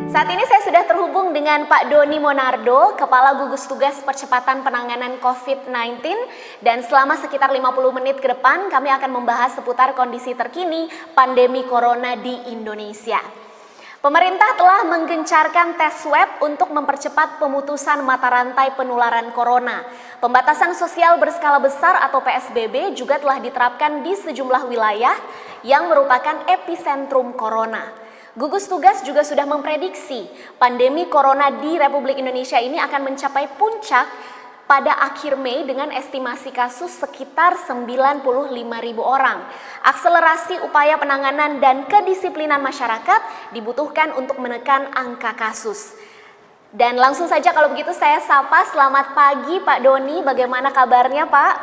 Saat ini saya sudah terhubung dengan Pak Doni Monardo, Kepala Gugus Tugas Percepatan Penanganan COVID-19, dan selama sekitar 50 menit ke depan kami akan membahas seputar kondisi terkini pandemi corona di Indonesia. Pemerintah telah menggencarkan tes swab untuk mempercepat pemutusan mata rantai penularan corona. Pembatasan sosial berskala besar atau PSBB juga telah diterapkan di sejumlah wilayah yang merupakan epicentrum corona. Gugus Tugas juga sudah memprediksi pandemi corona di Republik Indonesia ini akan mencapai puncak pada akhir Mei dengan estimasi kasus sekitar 95.000 orang. Akselerasi upaya penanganan dan kedisiplinan masyarakat dibutuhkan untuk menekan angka kasus. Dan langsung saja kalau begitu saya sapa, selamat pagi Pak Doni, bagaimana kabarnya Pak?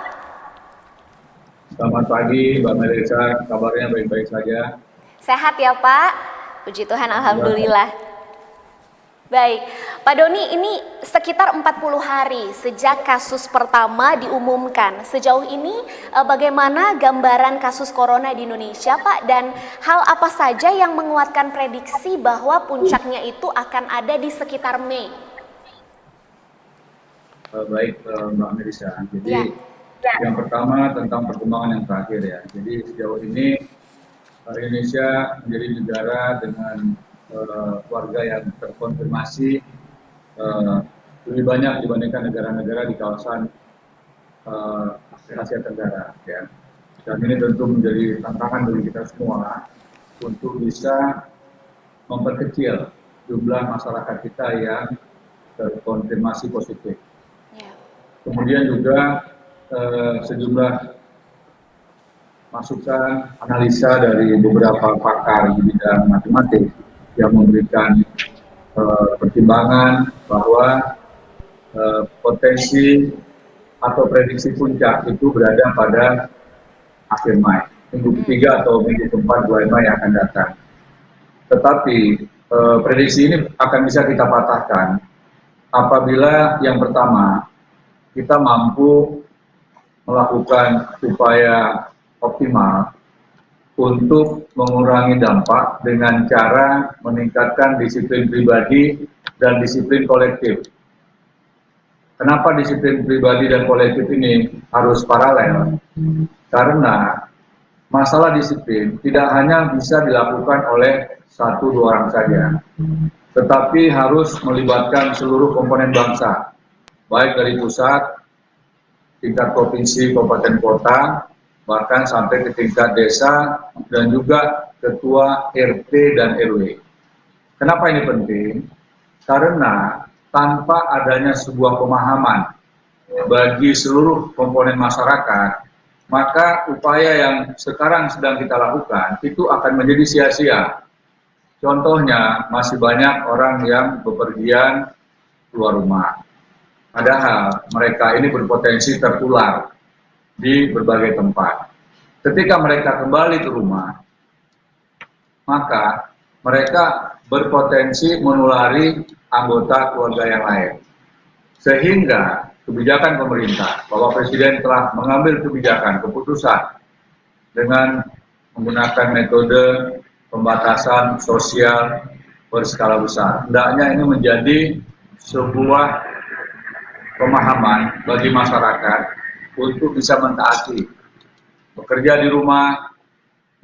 Selamat pagi Mbak Melisa, kabarnya baik-baik saja. Sehat ya Pak? Puji Tuhan, alhamdulillah. Baik, Pak Doni, ini sekitar 40 hari sejak kasus pertama diumumkan. Sejauh ini bagaimana gambaran kasus corona di Indonesia, Pak? Dan hal apa saja yang menguatkan prediksi bahwa puncaknya itu akan ada di sekitar Mei? Baik Mbak Melisa, jadi yang pertama tentang perkembangan yang terakhir ya. Jadi sejauh ini Indonesia menjadi negara dengan warga yang terkonfirmasi lebih banyak dibandingkan negara-negara di kawasan Asia Tenggara, ya. Dan ini tentu menjadi tantangan bagi kita semua untuk bisa memperkecil jumlah masyarakat kita yang terkonfirmasi positif. Kemudian juga sejumlah masukan analisa dari beberapa pakar di bidang matematik yang memberikan pertimbangan bahwa potensi atau prediksi puncak itu berada pada akhir Mei, minggu ketiga atau minggu keempat bulan Mei yang akan datang. Tetapi prediksi ini akan bisa kita patahkan apabila yang pertama kita mampu melakukan upaya optimal untuk mengurangi dampak dengan cara meningkatkan disiplin pribadi dan disiplin kolektif. Kenapa disiplin pribadi dan kolektif ini harus paralel? Karena masalah disiplin tidak hanya bisa dilakukan oleh 1-2 orang saja, tetapi harus melibatkan seluruh komponen bangsa, baik dari pusat, tingkat provinsi, kabupaten, kota, bahkan sampai ke tingkat desa dan juga ketua RT dan RW. Kenapa ini penting? Karena tanpa adanya sebuah pemahaman bagi seluruh komponen masyarakat, maka upaya yang sekarang sedang kita lakukan itu akan menjadi sia-sia. Contohnya, masih banyak orang yang bepergian keluar rumah. Padahal mereka ini berpotensi tertular di berbagai tempat. Ketika mereka kembali ke rumah, maka mereka berpotensi menulari anggota keluarga yang lain. Sehingga kebijakan pemerintah, bahwa Presiden telah mengambil keputusan dengan menggunakan metode pembatasan sosial berskala besar. Hendaknya ini menjadi sebuah pemahaman bagi masyarakat untuk bisa mentaati, bekerja di rumah,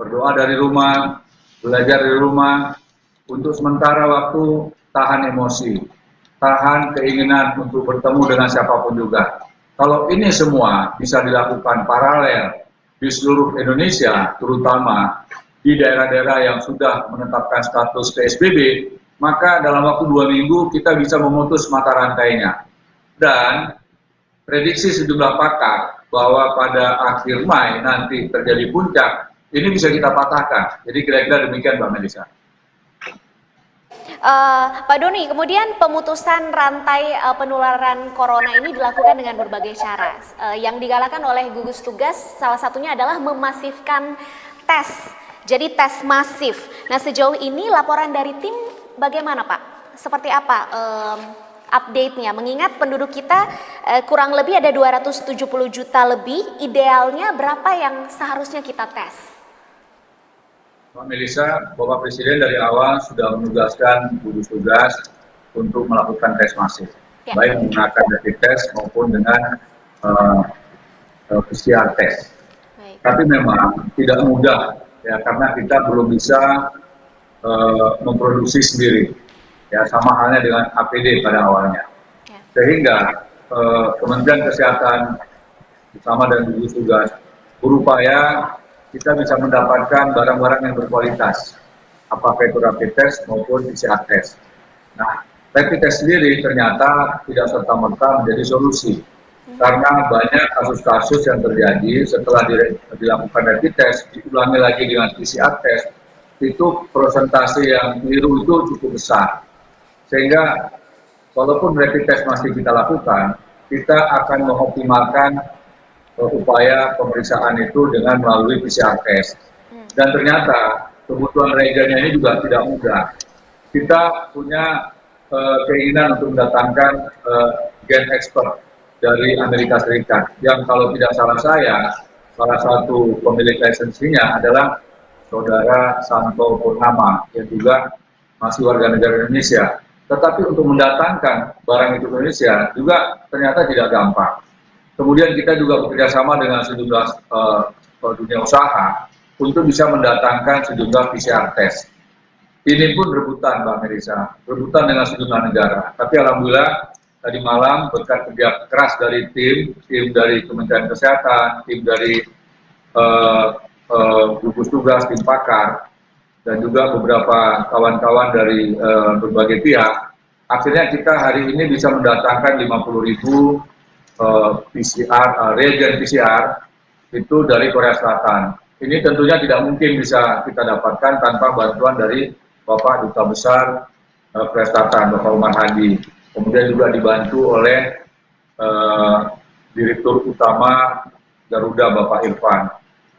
berdoa dari rumah, belajar dari rumah, untuk sementara waktu tahan emosi, tahan keinginan untuk bertemu dengan siapapun juga. Kalau ini semua bisa dilakukan paralel di seluruh Indonesia, terutama di daerah-daerah yang sudah menetapkan status PSBB, maka dalam waktu 2 minggu kita bisa memutus mata rantainya. Dan prediksi sejumlah pakar bahwa pada akhir Mei nanti terjadi puncak, ini bisa kita patahkan. Jadi kira-kira demikian Mbak Melisa. Pak Doni, kemudian pemutusan rantai penularan corona ini dilakukan dengan berbagai cara. Yang digalakan oleh gugus tugas salah satunya adalah memasifkan tes. Jadi tes masif. Nah, sejauh ini laporan dari tim bagaimana Pak? Seperti apa update-nya? Mengingat penduduk kita kurang lebih ada 270 juta lebih, idealnya berapa yang seharusnya kita tes? Mbak Melisa, Bapak Presiden dari awal sudah menugaskan gugus tugas untuk melakukan tes masif, Ya. baik menggunakan rapid test maupun dengan PCR test. Baik. Tapi memang tidak mudah, ya, karena kita belum bisa memproduksi sendiri, ya, sama halnya dengan APD pada awalnya. Ya. Sehingga Kementerian Kesehatan bersama dengan gugus tugas berupaya kita bisa mendapatkan barang-barang yang berkualitas, apakah itu rapid test maupun PCR test. Nah, rapid test sendiri ternyata tidak serta-merta menjadi solusi, karena banyak kasus-kasus yang terjadi setelah dilakukan rapid test, diulangi lagi dengan PCR test, itu persentase yang keliru itu cukup besar. Sehingga walaupun rapid test masih kita lakukan, kita akan mengoptimalkan upaya pemeriksaan itu dengan melalui PCR test. Dan ternyata kebutuhan reagennya ini juga tidak mudah. Kita punya keinginan untuk mendatangkan gen expert dari Amerika Serikat, yang kalau tidak salah saya, salah satu pemilik lisensinya adalah Saudara Santo Purnama, yang juga masih warga negara Indonesia. Tetapi untuk mendatangkan barang itu ke Indonesia juga ternyata tidak gampang. Kemudian kita juga bekerjasama dengan sejumlah dunia usaha untuk bisa mendatangkan sejumlah PCR test. Ini pun rebutan, Mbak Melisa, rebutan dengan sejumlah negara. Tapi alhamdulillah tadi malam berkat kerja keras dari tim dari Kementerian Kesehatan, tim dari gugus tugas, tim pakar, dan juga beberapa kawan-kawan dari berbagai pihak, akhirnya kita hari ini bisa mendatangkan 50.000 PCR, reagen PCR itu dari Korea Selatan. Ini tentunya tidak mungkin bisa kita dapatkan tanpa bantuan dari Bapak Duta Besar Korea Selatan, Bapak Umar Hadi. Kemudian juga dibantu oleh Direktur Utama Garuda, Bapak Irfan.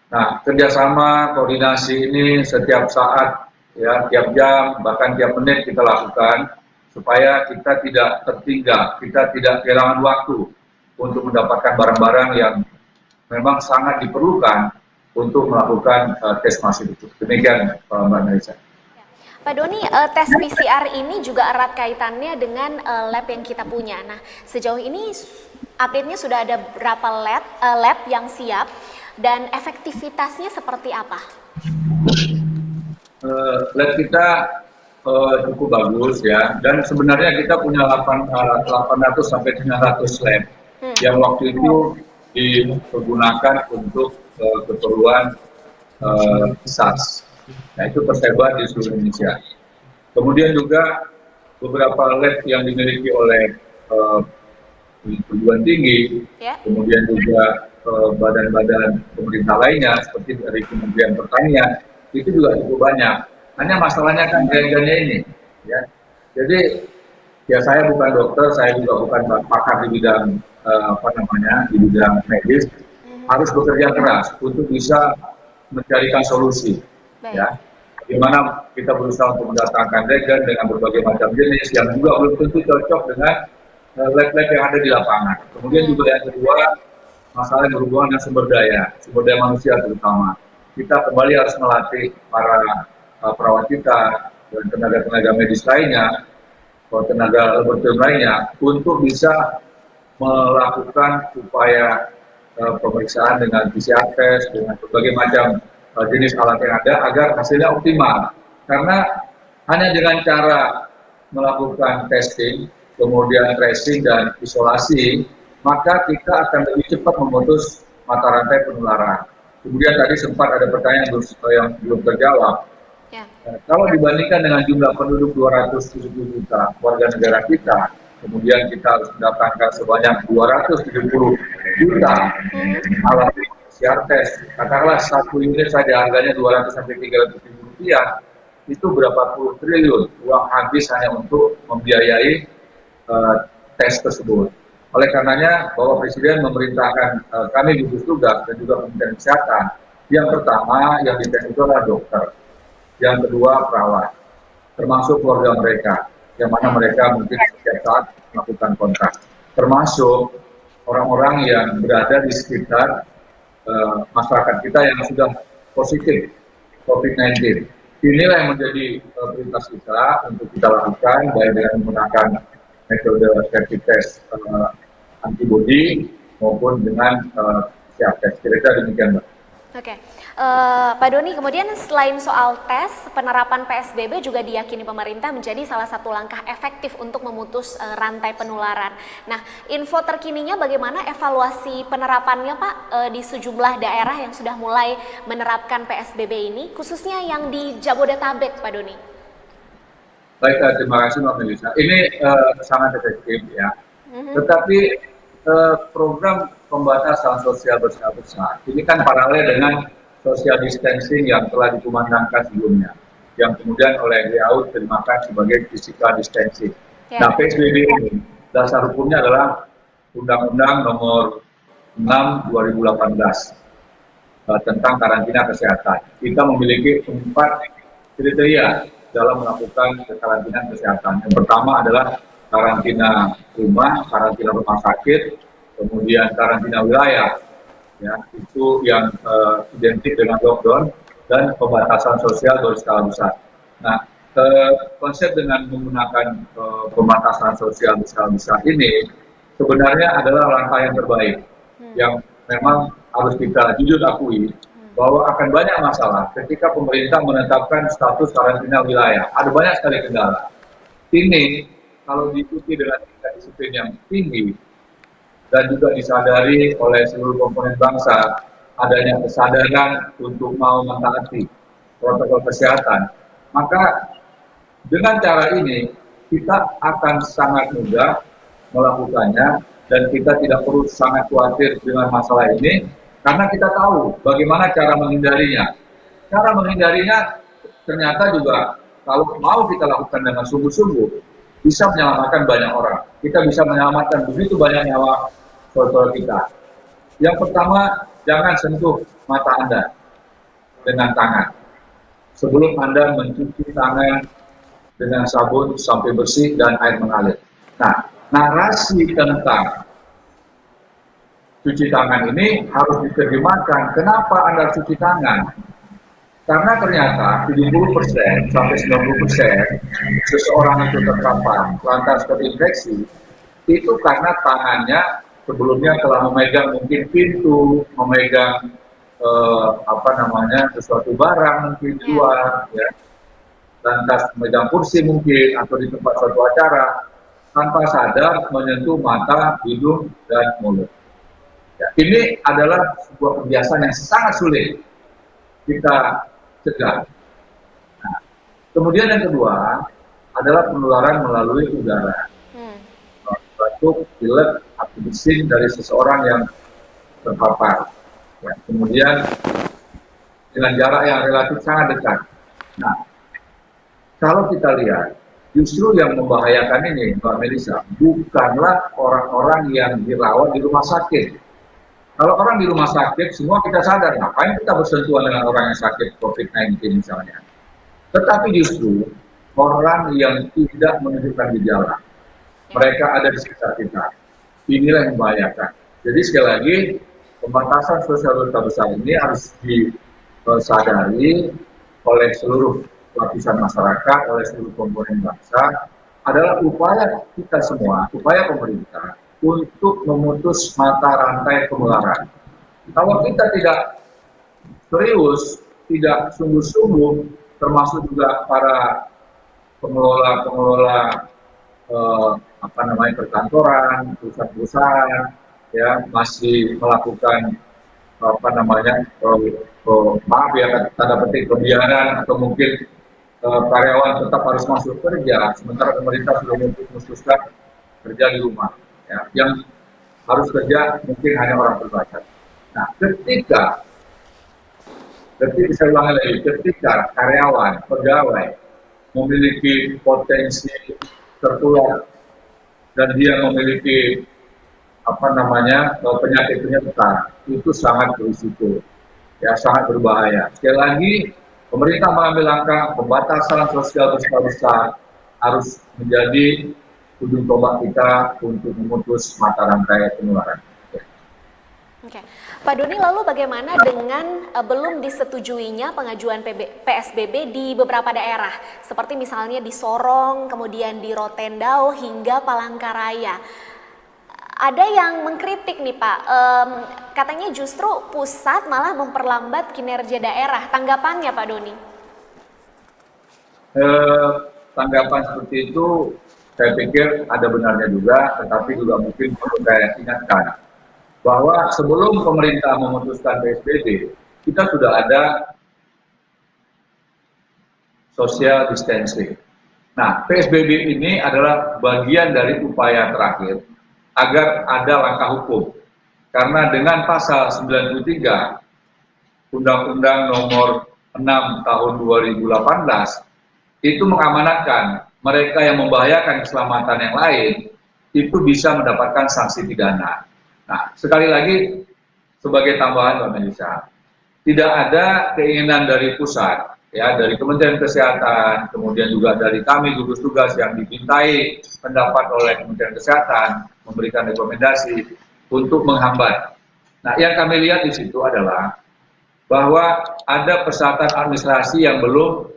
Nah, kerjasama koordinasi ini setiap saat, ya, tiap jam, bahkan tiap menit kita lakukan supaya kita tidak tertinggal, kita tidak kehilangan waktu untuk mendapatkan barang-barang yang memang sangat diperlukan untuk melakukan tes masif itu. Demikian, Mbak Melisa. Pak Doni, tes PCR ini juga erat kaitannya dengan lab yang kita punya. Nah, sejauh ini update-nya sudah ada berapa lab yang siap dan efektivitasnya seperti apa? Lab kita cukup bagus, ya, dan sebenarnya kita punya 800 sampai 900 lab yang waktu itu digunakan untuk keperluan SARS. Nah, itu tersebar di seluruh Indonesia. Kemudian juga beberapa lab yang dimiliki oleh perguruan tinggi, kemudian juga badan-badan pemerintah lainnya seperti dari Kementerian Pertanian, itu juga cukup banyak. Hanya masalahnya kan reagennya ini, ya. Jadi ya, saya bukan dokter, saya juga bukan pakar di bidang di bidang medis, harus bekerja keras untuk bisa mencarikan solusi. Baik. Ya, bagaimana kita berusaha untuk mendatangkan reagen dengan berbagai macam jenis yang juga belum tentu cocok dengan lab-lab yang ada di lapangan. Kemudian juga yang kedua, masalah yang berhubungan dengan sumber daya manusia terutama. Kita kembali harus melatih para perawat kita dan tenaga-tenaga medis lainnya, tenaga laboratorium lainnya, untuk bisa melakukan upaya pemeriksaan dengan PCR test, dengan berbagai macam jenis alat yang ada agar hasilnya optimal. Karena hanya dengan cara melakukan testing, kemudian tracing dan isolasi, maka kita akan lebih cepat memutus mata rantai penularan. Kemudian tadi sempat ada pertanyaan yang belum terjawab. Ya. Kalau dibandingkan dengan jumlah penduduk 270 juta warga negara kita, kemudian kita harus mendatangkan sebanyak 270 juta alat PCR test. Katakanlah satu unit saja harganya 200 sampai 300 ribu rupiah, itu berapa puluh triliun uang habis hanya untuk membiayai tes tersebut. Oleh karenanya, Bapak Presiden memerintahkan kami gugus tugas dan juga Kementerian Kesehatan, yang pertama yang dites itu adalah dokter, yang kedua perawat, termasuk keluarga mereka, yang mana mereka mungkin setiap saat melakukan kontak, termasuk orang-orang yang berada di sekitar masyarakat kita yang sudah positif COVID-19. Inilah yang menjadi prioritas kita untuk kita lakukan, baik dengan menggunakan metode rapid test antibody maupun dengan PCR test. Kira-kira demikian, Mbak. Oke, Pak Doni, kemudian selain soal tes, penerapan PSBB juga diyakini pemerintah menjadi salah satu langkah efektif untuk memutus rantai penularan. Nah, info terkininya bagaimana evaluasi penerapannya, Pak, di sejumlah daerah yang sudah mulai menerapkan PSBB ini, khususnya yang di Jabodetabek, Pak Doni? Baik, terima kasih Mbak Melisa. Ini sangat efektif ya. Tetapi program pembatasan sosial berskala ini kan paralel dengan social distancing yang telah dikumandangkan sebelumnya, yang kemudian oleh WHO terjemahkan sebagai physical distancing. Yeah. Nah, PSBB ini dasar hukumnya adalah Undang-Undang Nomor 6 2018 tentang karantina kesehatan. Kita memiliki 4 kriteria dalam melakukan karantina kesehatan. Yang pertama adalah karantina rumah sakit, kemudian karantina wilayah, ya, itu yang identik dengan lockdown dan pembatasan sosial berskala besar. Nah, konsep dengan menggunakan pembatasan sosial berskala besar ini sebenarnya adalah langkah yang terbaik, yang memang harus kita jujur akui bahwa akan banyak masalah ketika pemerintah menetapkan status karantina wilayah. Ada banyak sekali kendala. Ini kalau diikuti dengan tingkat disiplin yang tinggi dan juga disadari oleh seluruh komponen bangsa, adanya kesadaran untuk mau mentaati protokol kesehatan, maka dengan cara ini kita akan sangat mudah melakukannya dan kita tidak perlu sangat khawatir dengan masalah ini karena kita tahu bagaimana cara menghindarinya. Cara menghindarinya ternyata juga kalau mau kita lakukan dengan sungguh-sungguh bisa menyelamatkan banyak orang. Kita bisa menyelamatkan begitu banyak nyawa saudara kita. Yang pertama, jangan sentuh mata Anda dengan tangan. Sebelum Anda mencuci tangan dengan sabun sampai bersih dan air mengalir. Nah, narasi tentang cuci tangan ini harus diterjemahkan. Kenapa Anda cuci tangan? Karena ternyata 70% sampai 90% seseorang itu terpapar lantas terinfeksi itu karena tangannya sebelumnya telah memegang mungkin pintu, memegang sesuatu barang mungkin di luar, ya, lantas memegang kursi mungkin atau di tempat suatu acara tanpa sadar menyentuh mata, hidung dan mulut. Ya, ini adalah sebuah kebiasaan yang sangat sulit kita cegah. Nah, kemudian yang kedua adalah penularan melalui udara. Batuk, pilek, atau bersin dari seseorang yang terpapar. Ya, kemudian dengan jarak yang relatif sangat dekat. Nah, kalau kita lihat, justru yang membahayakan ini, Mbak Melisa, bukanlah orang-orang yang dirawat di rumah sakit. Kalau orang di rumah sakit, semua kita sadar, ngapain kita bersentuhan dengan orang yang sakit COVID-19 misalnya. Tetapi justru orang yang tidak menunjukkan gejala, mereka ada di sekitar kita. Inilah yang membahayakan. Jadi sekali lagi, pembatasan sosial berskala besar ini harus disadari oleh seluruh lapisan masyarakat, oleh seluruh komponen bangsa, adalah upaya kita semua, upaya pemerintah untuk memutus mata rantai penularan. Kalau kita tidak serius, tidak sungguh-sungguh, termasuk juga para pengelola perkantoran, perusahaan-perusahaan, ya, masih melakukan maaf ya tanda petik pembiaran atau mungkin karyawan tetap harus masuk kerja, sementara pemerintah sudah memutuskan kerja di rumah. Ya, yang harus kerja mungkin hanya orang terbatas. Nah, ketika saya ulangi lagi, ketika karyawan, pegawai memiliki potensi tertular dan dia memiliki penyakit penyerta, itu sangat berisiko, ya, sangat berbahaya. Sekali lagi, pemerintah mengambil langkah pembatasan sosial berskala besar harus menjadi ujung tombak kita untuk memutus mata rantai penularan. Oke, Pak Doni, lalu bagaimana dengan belum disetujuinya pengajuan PSBB di beberapa daerah, seperti misalnya di Sorong, kemudian di Rotendao hingga Palangkaraya? Ada yang mengkritik nih Pak, katanya justru pusat malah memperlambat kinerja daerah. Tanggapannya Pak Doni? Tanggapan seperti itu saya pikir ada benarnya juga, tetapi juga mungkin perlu saya ingatkan bahwa sebelum pemerintah memutuskan PSBB, kita sudah ada social distancing. Nah, PSBB ini adalah bagian dari upaya terakhir agar ada langkah hukum. Karena dengan pasal 93 Undang-Undang Nomor 6 Tahun 2018 itu mengamanatkan mereka yang membahayakan keselamatan yang lain itu bisa mendapatkan sanksi pidana. Nah, sekali lagi sebagai tambahan Mbak Melisa, tidak ada keinginan dari pusat, ya, dari Kementerian Kesehatan, kemudian juga dari kami gugus tugas yang dimintai pendapat oleh Kementerian Kesehatan, memberikan rekomendasi untuk menghambat. Nah, yang kami lihat di situ adalah bahwa ada persyaratan administrasi yang belum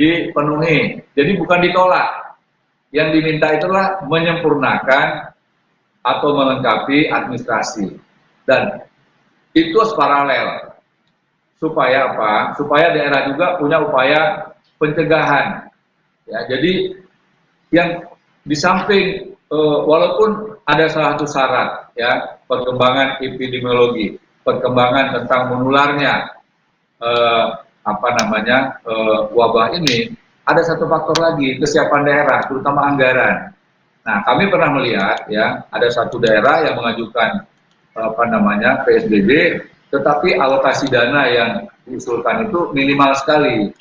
dipenuhi. Jadi bukan ditolak. Yang diminta itulah menyempurnakan atau melengkapi administrasi. Dan itu harus paralel. Supaya apa? Supaya daerah juga punya upaya pencegahan. Ya, jadi yang di samping walaupun ada salah satu syarat, ya, perkembangan epidemiologi, perkembangan tentang menularnya wabah ini, ada satu faktor lagi, kesiapan daerah, terutama anggaran. Nah, kami pernah melihat, ya, ada satu daerah yang mengajukan PSBB, tetapi alokasi dana yang diusulkan itu minimal sekali.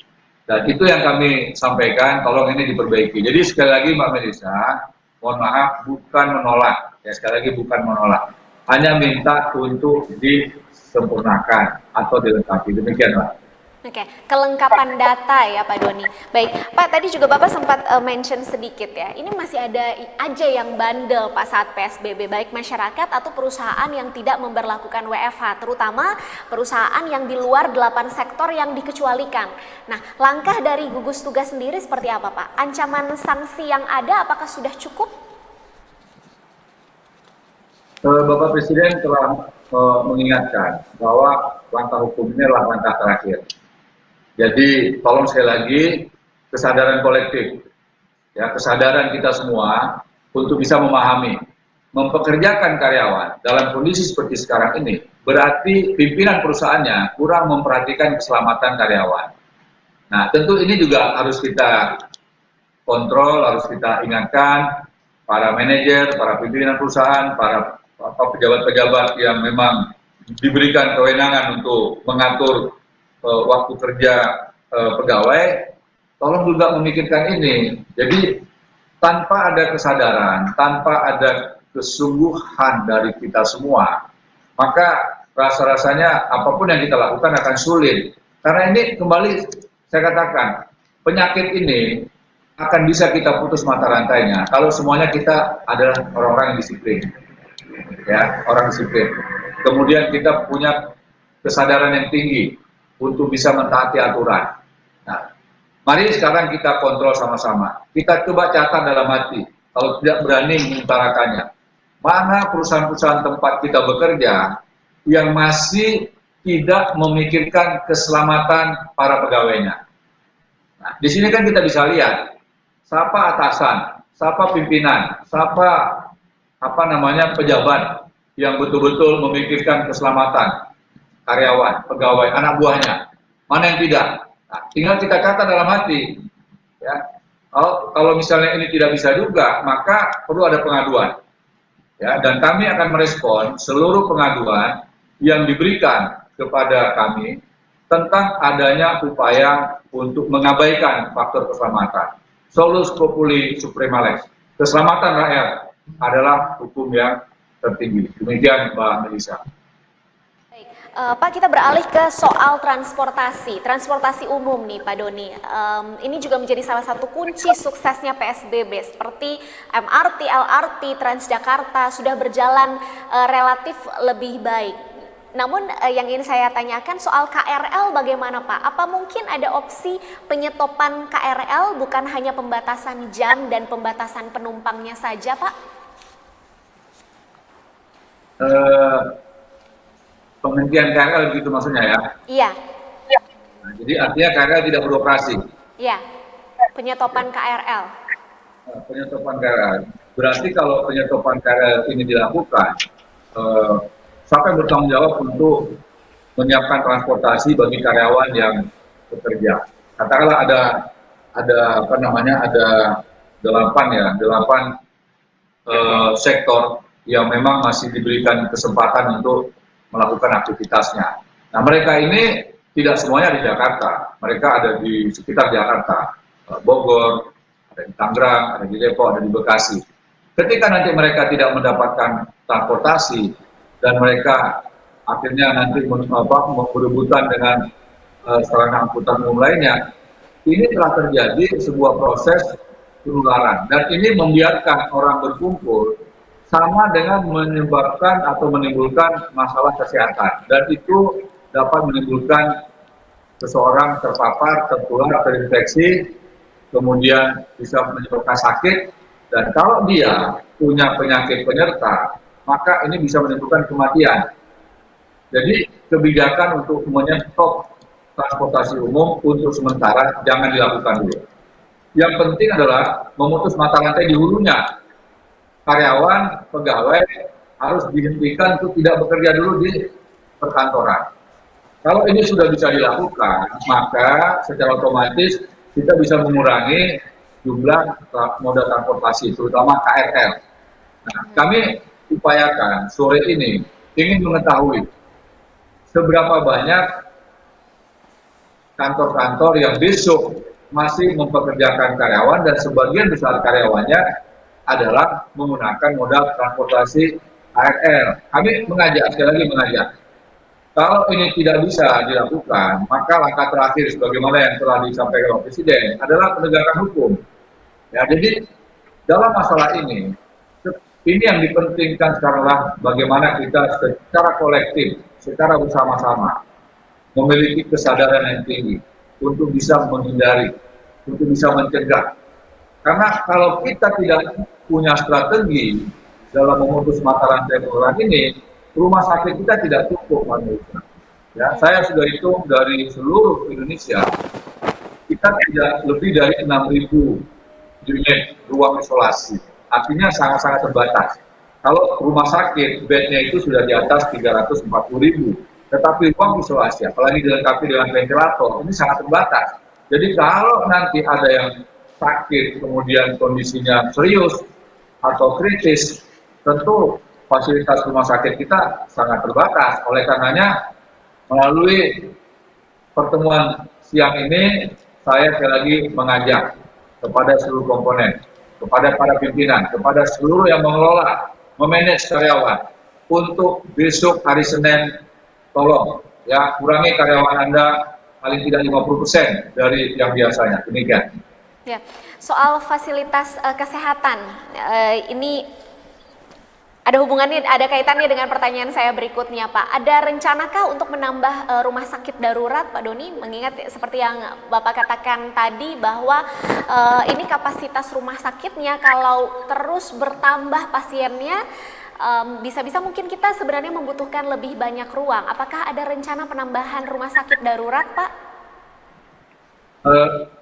Dan itu yang kami sampaikan, tolong ini diperbaiki. Jadi sekali lagi Mbak Melisa, mohon maaf, bukan menolak, ya, sekali lagi bukan menolak, hanya minta untuk disempurnakan atau dilengkapi. Demikianlah. Oke, kelengkapan data ya Pak Doni. Baik, Pak, tadi juga Bapak sempat mention sedikit ya. Ini masih ada aja yang bandel Pak saat PSBB, baik masyarakat atau perusahaan yang tidak memberlakukan WFH, terutama perusahaan yang di luar 8 sektor yang dikecualikan. Nah, langkah dari gugus tugas sendiri seperti apa Pak? Ancaman sanksi yang ada apakah sudah cukup? Bapak Presiden telah mengingatkan bahwa langkah hukum ini adalah langkah terakhir. Jadi tolong sekali lagi kesadaran kolektif, ya, kesadaran kita semua untuk bisa memahami, mempekerjakan karyawan dalam kondisi seperti sekarang ini berarti pimpinan perusahaannya kurang memperhatikan keselamatan karyawan. Nah, tentu ini juga harus kita kontrol, harus kita ingatkan para manajer, para pimpinan perusahaan, para pejabat-pejabat yang memang diberikan kewenangan untuk mengatur waktu kerja pegawai, tolong juga memikirkan ini. Jadi tanpa ada kesadaran, tanpa ada kesungguhan dari kita semua, maka rasa-rasanya apapun yang kita lakukan akan sulit. Karena ini kembali saya katakan, penyakit ini akan bisa kita putus mata rantainya kalau semuanya kita adalah orang-orang yang disiplin, ya, orang disiplin. Kemudian kita punya kesadaran yang tinggi untuk bisa mentaati aturan. Nah, mari sekarang kita kontrol sama-sama. Kita coba catat dalam hati, kalau tidak berani mengutarakannya, mana perusahaan-perusahaan tempat kita bekerja yang masih tidak memikirkan keselamatan para pegawainya. Nah, di sini kan kita bisa lihat, siapa atasan, siapa pimpinan, siapa pejabat yang betul-betul memikirkan keselamatan karyawan, pegawai, anak buahnya, mana yang tidak. Nah, tinggal kita kata dalam hati, ya. Kalau misalnya ini tidak bisa juga, maka perlu ada pengaduan, ya. Dan kami akan merespon seluruh pengaduan yang diberikan kepada kami tentang adanya upaya untuk mengabaikan faktor keselamatan. Solus populi suprema lex. Keselamatan rakyat adalah hukum yang tertinggi. Demikian Mbak Melisa. Pak, kita beralih ke soal transportasi umum nih Pak Doni. Ini juga menjadi salah satu kunci suksesnya PSBB, seperti MRT, LRT, Transjakarta sudah berjalan relatif lebih baik. Namun yang ingin saya tanyakan soal KRL bagaimana Pak? Apa mungkin ada opsi penyetopan KRL bukan hanya pembatasan jam dan pembatasan penumpangnya saja Pak? Penghentian KRL gitu maksudnya ya? Iya. Nah, jadi artinya KRL tidak beroperasi. Iya, penyetopan KRL. Penyetopan KRL. Berarti kalau penyetopan KRL ini dilakukan, siapa yang bertanggung jawab untuk menyiapkan transportasi bagi karyawan yang bekerja? Katakanlah ada apa namanya, ada delapan sektor yang memang masih diberikan kesempatan untuk melakukan aktivitasnya. Nah, mereka ini tidak semuanya di Jakarta, mereka ada di sekitar Jakarta, Bogor, ada di Tangerang, ada di Depok, ada di Bekasi. Ketika nanti mereka tidak mendapatkan transportasi dan mereka akhirnya nanti berebutan dengan sarana angkutan umum lainnya, ini telah terjadi sebuah proses penularan dan ini membiarkan orang berkumpul sama dengan menyebabkan atau menimbulkan masalah kesehatan dan itu dapat menimbulkan seseorang terpapar, tertular, terinfeksi, kemudian bisa menyebabkan sakit dan kalau dia punya penyakit penyerta maka ini bisa menimbulkan kematian. Jadi kebijakan untuk menyetop transportasi umum untuk sementara jangan dilakukan dulu. Yang penting adalah memutus mata rantai di hulunya. Karyawan, pegawai harus dihentikan untuk tidak bekerja dulu di perkantoran. Kalau ini sudah bisa dilakukan, maka secara otomatis kita bisa mengurangi jumlah moda transportasi, terutama KRL. Nah, kami upayakan sore ini ingin mengetahui seberapa banyak kantor-kantor yang besok masih mempekerjakan karyawan dan sebagian besar karyawannya adalah menggunakan moda transportasi KRL. Kami mengajak, sekali lagi mengajak, kalau ini tidak bisa dilakukan, maka langkah terakhir sebagaimana yang telah disampaikan oleh Presiden adalah penegakan hukum. Ya, jadi dalam masalah ini yang dipentingkan sekarang bagaimana kita secara kolektif, secara bersama-sama memiliki kesadaran yang tinggi untuk bisa menghindari, untuk bisa mencegah. Karena kalau kita tidak punya strategi dalam memutus mata rantai penularan ini, rumah sakit kita tidak cukup, Pak. Ya, saya sudah hitung dari seluruh Indonesia, kita tidak lebih dari 6.000 unit ruang isolasi. Artinya sangat-sangat terbatas. Kalau rumah sakit, bednya itu sudah di atas 340.000. Tetapi ruang isolasi, apalagi dilengkapi dengan ventilator, ini sangat terbatas. Jadi kalau nanti ada yang sakit, kemudian kondisinya serius atau kritis, tentu fasilitas rumah sakit kita sangat terbatas. Oleh karenanya, melalui pertemuan siang ini, saya sekali lagi mengajak kepada seluruh komponen, kepada para pimpinan, kepada seluruh yang mengelola, memanage karyawan, untuk besok hari Senin, tolong ya kurangi karyawan Anda paling tidak 50% dari yang biasanya. Demikian. Ya, soal fasilitas kesehatan ini ada hubungannya, ada kaitannya dengan pertanyaan saya berikutnya, Pak. Ada rencanakah untuk menambah rumah sakit darurat, Pak Doni? Mengingat seperti yang Bapak katakan tadi bahwa ini kapasitas rumah sakitnya kalau terus bertambah pasiennya, bisa-bisa mungkin kita sebenarnya membutuhkan lebih banyak ruang. Apakah ada rencana penambahan rumah sakit darurat, Pak?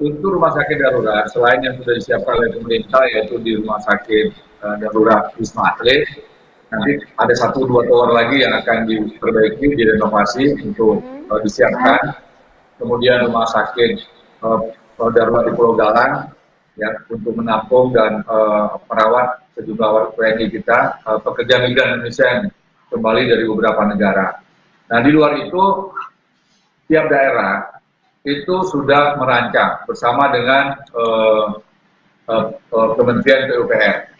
Untuk rumah sakit darurat, selain yang sudah disiapkan oleh pemerintah, yaitu di rumah sakit darurat Wisma Atlet, nanti ada 1-2 tower lagi yang akan diperbaiki, direnovasi untuk disiapkan. Kemudian rumah sakit darurat di Pulau Galang, ya, untuk menampung dan merawat sejumlah WNI kita, pekerja migran Indonesia yang kembali dari beberapa negara. Nah, di luar itu, tiap daerah itu sudah merancang bersama dengan Kementerian PUPR.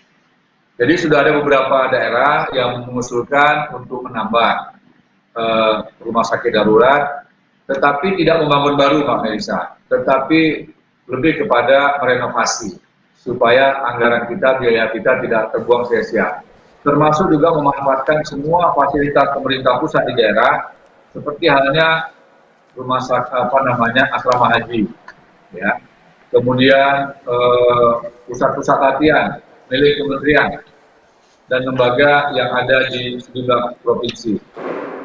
Jadi sudah ada beberapa daerah yang mengusulkan untuk menambah rumah sakit darurat, tetapi tidak membangun baru, Pak Melisa, tetapi lebih kepada merenovasi supaya anggaran kita, biaya kita tidak terbuang sia-sia. termasuk juga memanfaatkan semua fasilitas pemerintah pusat di daerah, seperti halnya rumah sakit asrama haji, ya. Kemudian pusat-pusat latihan milik kementerian dan lembaga yang ada di sejumlah provinsi,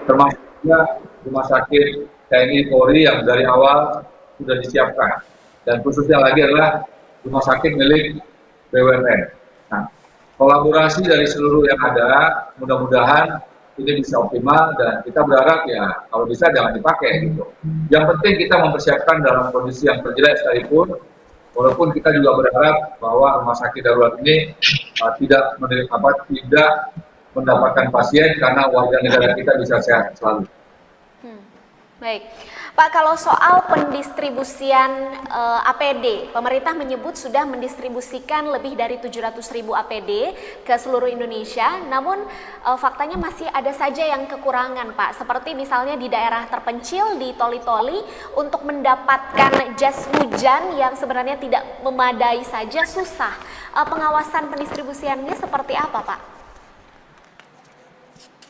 termasuk juga rumah sakit TNI Polri yang dari awal sudah disiapkan, dan khususnya lagi adalah rumah sakit milik BUMN. Nah, kolaborasi dari seluruh yang ada, mudah-mudahan ini bisa optimal, dan kita berharap ya kalau bisa jangan dipakai gitu. Yang penting kita mempersiapkan dalam kondisi yang terjelek sekalipun, walaupun kita juga berharap bahwa rumah sakit darurat ini tidak mendapatkan pasien karena warga negara kita bisa sehat selalu. Baik, Pak, kalau soal pendistribusian APD, pemerintah menyebut sudah mendistribusikan lebih dari 700.000 APD ke seluruh Indonesia, namun faktanya masih ada saja yang kekurangan, Pak. Seperti misalnya di daerah terpencil, di Toli-Toli, untuk mendapatkan jas hujan yang sebenarnya tidak memadai saja susah. Pengawasan pendistribusiannya seperti apa, Pak?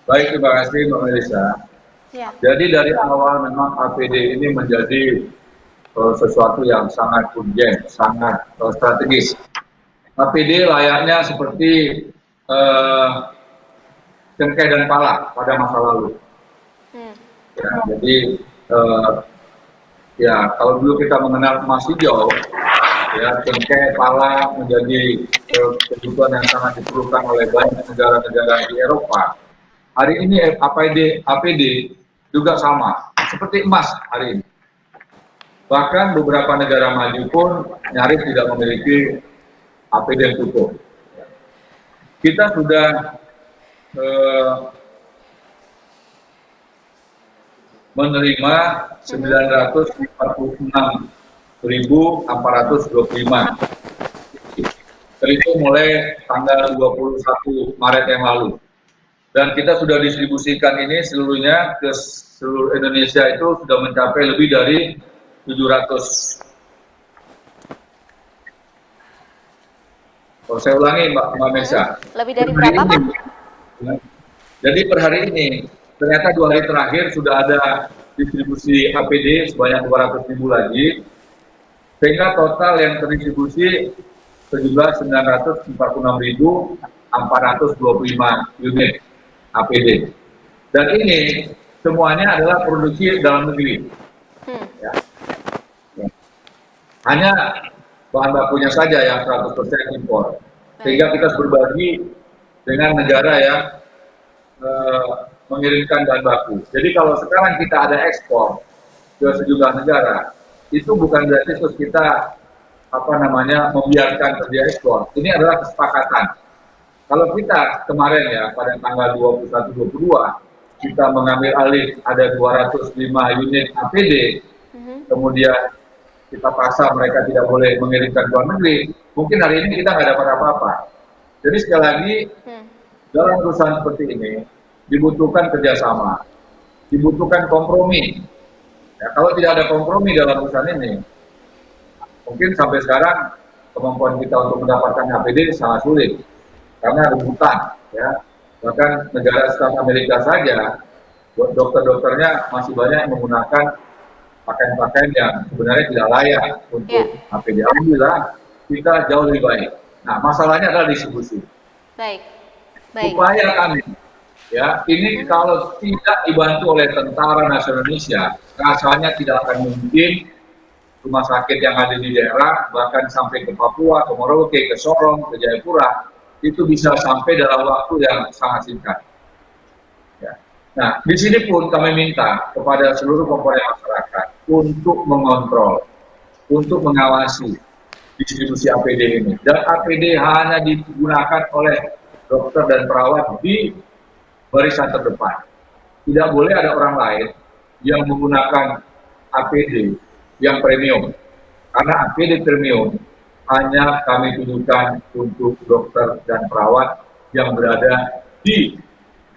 Baik, terima kasih Mbak Melisa. Ya. Jadi dari awal memang APD ini menjadi sesuatu yang sangat urgent, sangat strategis. APD layaknya seperti cengkeh dan pala pada masa lalu. Ya, jadi ya kalau dulu kita mengenal emas hijau, ya cengkeh pala menjadi kebutuhan yang sangat diperlukan oleh banyak negara-negara di Eropa. Hari ini APD juga sama, seperti emas hari ini. Bahkan beberapa negara maju pun nyaris tidak memiliki APD yang cukup. Kita sudah menerima 946.425. Itu mulai tanggal 21 Maret yang lalu. Dan kita sudah distribusikan ini seluruhnya ke seluruh Indonesia, itu sudah mencapai lebih dari 700. Oh, saya ulangi Mbak Mesa. Lebih dari berapa, Pak? Jadi per hari ini, ternyata 2 hari terakhir sudah ada distribusi APD sebanyak 200.000 lagi, sehingga total yang terdistribusi sejumlah 946.425 unit APD. Dan ini semuanya adalah produksi dalam negeri. Ya. Hanya bahan bakunya saja yang 100% impor. Sehingga kita harus berbagi dengan negara yang mengirimkan bahan baku. Jadi kalau sekarang kita ada ekspor ke sejumlah negara, itu bukan berarti terus kita membiarkan terjadi ekspor. Ini adalah kesepakatan. Kalau kita kemarin ya pada tanggal 21-22 kita mengambil alih ada 205 unit APD, kemudian kita paksa mereka tidak boleh mengirimkan ke luar negeri, mungkin hari ini kita nggak dapat apa-apa. Jadi sekali lagi dalam urusan seperti ini dibutuhkan kerjasama, dibutuhkan kompromi. Ya, kalau tidak ada kompromi dalam urusan ini, mungkin sampai sekarang kemampuan kita untuk mendapatkan APD sangat sulit. Karena rebutan, ya, bahkan negara seperti Amerika saja, dokter-dokternya masih banyak yang menggunakan pakaian-pakaian yang sebenarnya tidak layak untuk APD. Alhamdulillah kita jauh lebih baik. Nah, masalahnya adalah distribusi. Baik. Upaya kami, ya, ini kalau tidak dibantu oleh Tentara Nasional Indonesia, rasanya tidak akan mungkin rumah sakit yang ada di daerah, bahkan sampai ke Papua, ke Merauke, ke Sorong, ke Jayapura, itu bisa sampai dalam waktu yang sangat singkat. Ya. Nah, di sini pun kami minta kepada seluruh komponen masyarakat untuk mengontrol, untuk mengawasi distribusi APD ini. Dan APD hanya digunakan oleh dokter dan perawat di barisan terdepan. Tidak boleh ada orang lain yang menggunakan APD yang premium. Karena APD premium hanya kami tujukan untuk dokter dan perawat yang berada di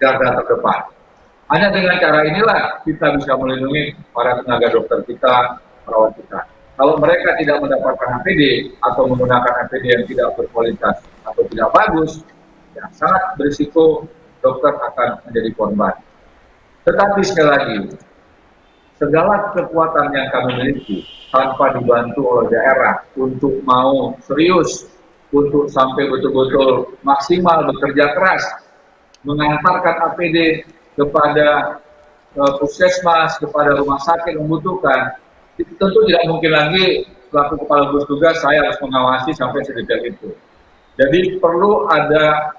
garda terdepan. Hanya dengan cara inilah kita bisa melindungi para tenaga dokter kita, perawat kita. Kalau mereka tidak mendapatkan APD atau menggunakan APD yang tidak berkualitas atau tidak bagus, ya, sangat berisiko dokter akan menjadi korban. Tetapi sekali lagi, segala kekuatan yang kami miliki tanpa dibantu oleh daerah untuk mau serius, untuk sampai betul-betul maksimal bekerja keras, mengantarkan APD kepada puskesmas, kepada rumah sakit membutuhkan, itu tentu tidak mungkin lagi selaku kepala gugus tugas saya harus mengawasi sampai sedetail itu. Jadi perlu ada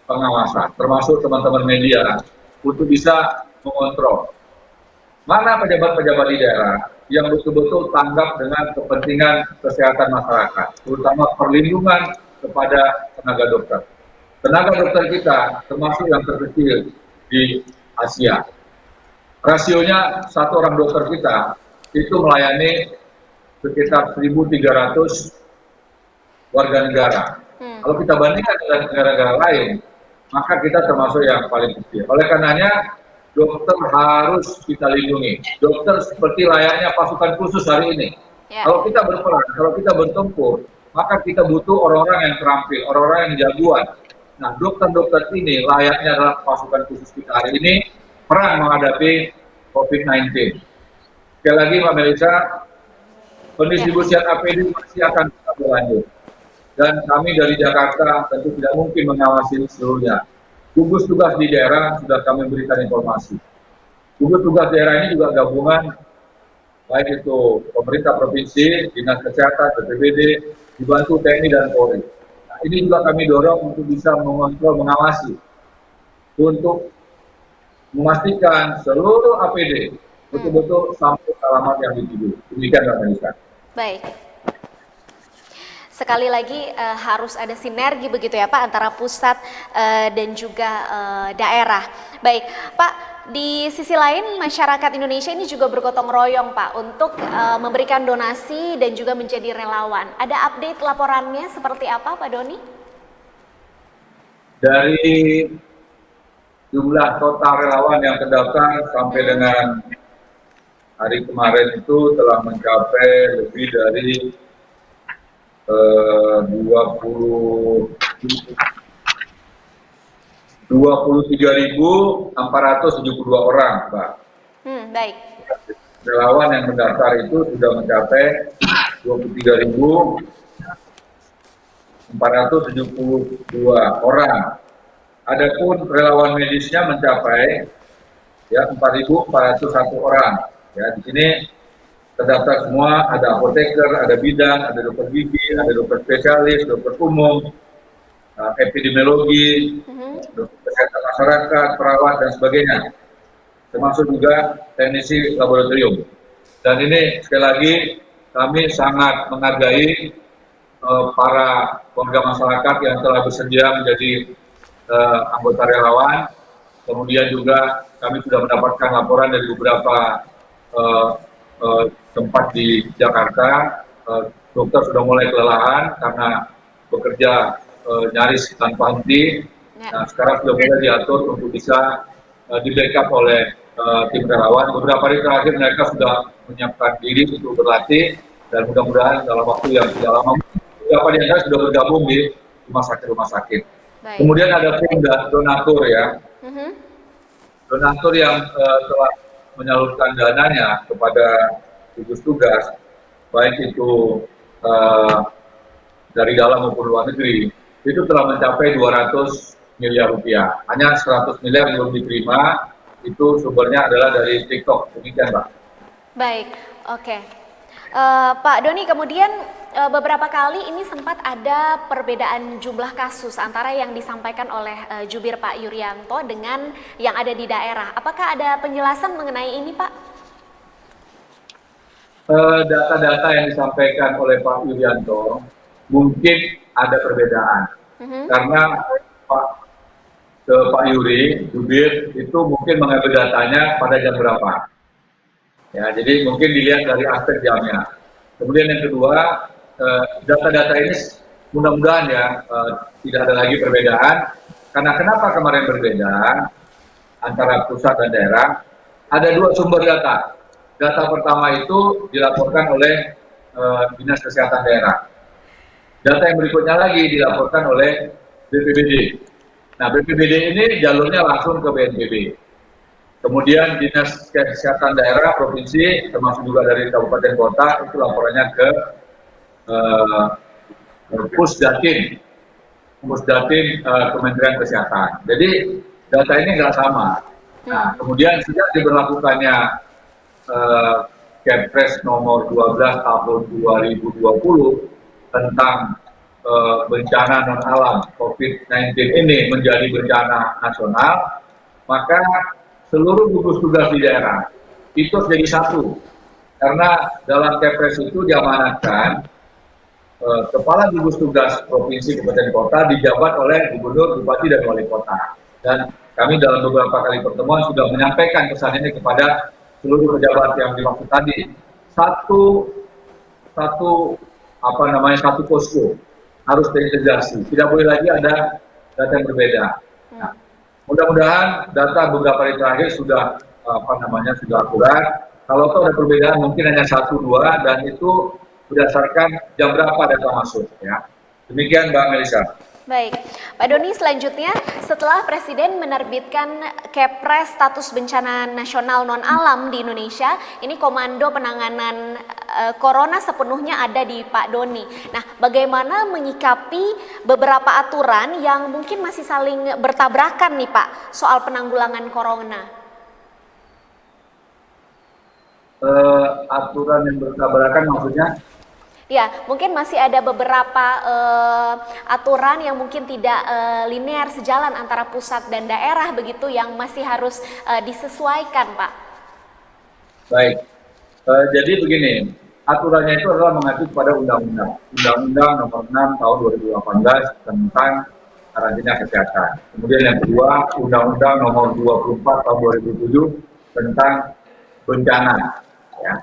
pengawasan, termasuk teman-teman media, untuk bisa mengontrol mana pejabat-pejabat di daerah yang betul-betul tanggap dengan kepentingan kesehatan masyarakat, terutama perlindungan kepada tenaga dokter. Tenaga dokter kita termasuk yang terkecil di Asia. Rasionya satu orang dokter kita itu melayani sekitar 1.300 warga negara. Kalau kita bandingkan dengan negara-negara lain, maka kita termasuk yang paling kecil. Oleh karenanya, dokter harus kita lindungi. Dokter seperti layaknya pasukan khusus hari ini. Kalau kita berperang, kalau kita bertempur, maka kita butuh orang-orang yang terampil, orang-orang yang jagoan. Nah, dokter-dokter ini layaknya adalah pasukan khusus kita hari ini perang menghadapi COVID-19. Sekali lagi, Mbak Melisa, pendistribusian APD masih akan tetap berlanjut. Dan kami dari Jakarta tentu tidak mungkin mengawasi seluruhnya. Gugus tugas di daerah sudah kami berikan informasi. Gugus tugas daerah ini juga gabungan, baik itu pemerintah provinsi, dinas kesehatan, BPBD, dibantu TNI dan Polri. Nah, ini juga kami dorong untuk bisa mengontrol, mengawasi, untuk memastikan seluruh APD betul-betul sampai ke alamat yang dituju. Demikian Mbak Melisa. Baik. Sekali lagi harus ada sinergi begitu ya Pak antara pusat dan juga daerah. Baik Pak, di sisi lain masyarakat Indonesia ini juga bergotong royong Pak untuk memberikan donasi dan juga menjadi relawan. Ada update laporannya seperti apa Pak Doni? Dari jumlah total relawan yang terdaftar sampai dengan hari kemarin itu telah mencapai lebih dari 23.472 orang, Pak. Baik. Relawan yang mendaftar itu sudah mencapai 23.472 orang. Adapun relawan medisnya mencapai ya 4.401 orang. Ya, di sini terdaftar semua, ada apoteker, ada bidan, ada dokter gigi, ada dokter spesialis, dokter umum, epidemiologi, dokter kesehatan masyarakat, perawat, dan sebagainya. Termasuk juga teknisi laboratorium. Dan ini sekali lagi kami sangat menghargai para warga masyarakat yang telah bersedia menjadi anggota relawan. Kemudian juga kami sudah mendapatkan laporan dari beberapa tempat di Jakarta, dokter sudah mulai kelelahan karena bekerja nyaris tanpa henti. Nah, sekarang sudah mulai diatur untuk bisa di-backup oleh tim relawan. Beberapa hari terakhir mereka sudah menyiapkan diri untuk berlatih dan mudah-mudahan dalam waktu yang tidak lama beberapa di antara sudah bergabung di rumah sakit. Baik. Kemudian ada tim donatur ya, donatur yang telah menyalurkan dananya kepada gugus tugas, baik itu dari dalam maupun luar negeri, itu telah mencapai 200 miliar rupiah. Hanya 100 miliar belum diterima, itu sumbernya adalah dari TikTok. Demikian, Pak. Baik, oke. Pak Doni, kemudian beberapa kali ini sempat ada perbedaan jumlah kasus antara yang disampaikan oleh jubir Pak Yuryanto dengan yang ada di daerah. Apakah ada penjelasan mengenai ini, Pak? Data-data yang disampaikan oleh Pak Yuryanto mungkin ada perbedaan. Karena Pak Yuri, jubir, itu mungkin mengambil datanya pada jam berapa. Ya, jadi mungkin dilihat dari aspek jamnya. Kemudian yang kedua, data-data ini mudah-mudahan ya tidak ada lagi perbedaan. Karena kenapa kemarin berbeda antara pusat dan daerah? Ada dua sumber data. Data pertama itu dilaporkan oleh Dinas Kesehatan Daerah. Data yang berikutnya lagi dilaporkan oleh BPBD. Nah, BPBD ini jalurnya langsung ke BNPB. Kemudian Dinas Kesehatan Daerah, Provinsi, termasuk juga dari Kabupaten Kota, itu laporannya ke eh, Pusdatin, Kementerian Kesehatan. Jadi data ini nggak sama. Nah, kemudian sejak diberlakukannya eh, Kepres nomor 12 tahun 2020 tentang bencana non alam COVID-19 ini menjadi bencana nasional, maka seluruh gugus tugas di daerah itu jadi satu. Karena dalam Kepres itu diamanatkan kepala gugus tugas provinsi, kabupaten, kota dijabat oleh gubernur, bupati, dan wali kota. Dan kami dalam beberapa kali pertemuan sudah menyampaikan pesan ini kepada seluruh pejabat yang dimaksud tadi. Satu posko harus terintegrasi. Tidak boleh lagi ada data yang berbeda. Nah, mudah-mudahan data beberapa hari terakhir sudah sudah akurat. Kalau ada perbedaan mungkin hanya 1-2 dan itu berdasarkan jam berapa data masuk ya. Demikian Mbak Melisa. Baik, Pak Doni, selanjutnya setelah Presiden menerbitkan Kepres status bencana nasional non alam di Indonesia, ini komando penanganan corona sepenuhnya ada di Pak Doni. Nah, bagaimana menyikapi beberapa aturan yang mungkin masih saling bertabrakan nih Pak soal penanggulangan corona? Aturan yang bertabrakan maksudnya? Ya, mungkin masih ada beberapa aturan yang mungkin tidak linear sejalan antara pusat dan daerah begitu yang masih harus disesuaikan, Pak. Baik, jadi begini, aturannya itu adalah mengacu pada Undang-Undang Nomor 6 Tahun 2018 tentang karantina kesehatan. Kemudian yang kedua, Undang-Undang Nomor 24 Tahun 2007 tentang bencana. Ya.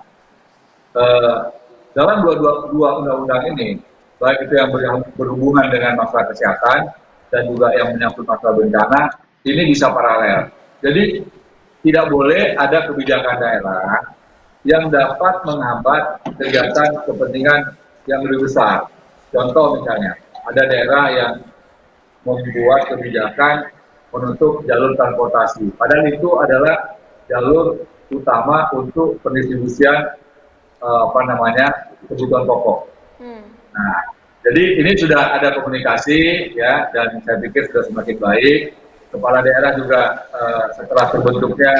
Dalam dua undang-undang ini, baik itu yang berhubungan dengan masalah kesehatan dan juga yang menyangkut masalah bencana, ini bisa paralel. Jadi tidak boleh ada kebijakan daerah yang dapat menghambat kegiatan kepentingan yang lebih besar. Contoh misalnya, ada daerah yang membuat kebijakan menutup jalur transportasi. Padahal itu adalah jalur utama untuk pendistribusian kebutuhan pokok. Nah, jadi ini sudah ada komunikasi ya, dan saya pikir sudah semakin baik. Kepala daerah juga setelah terbentuknya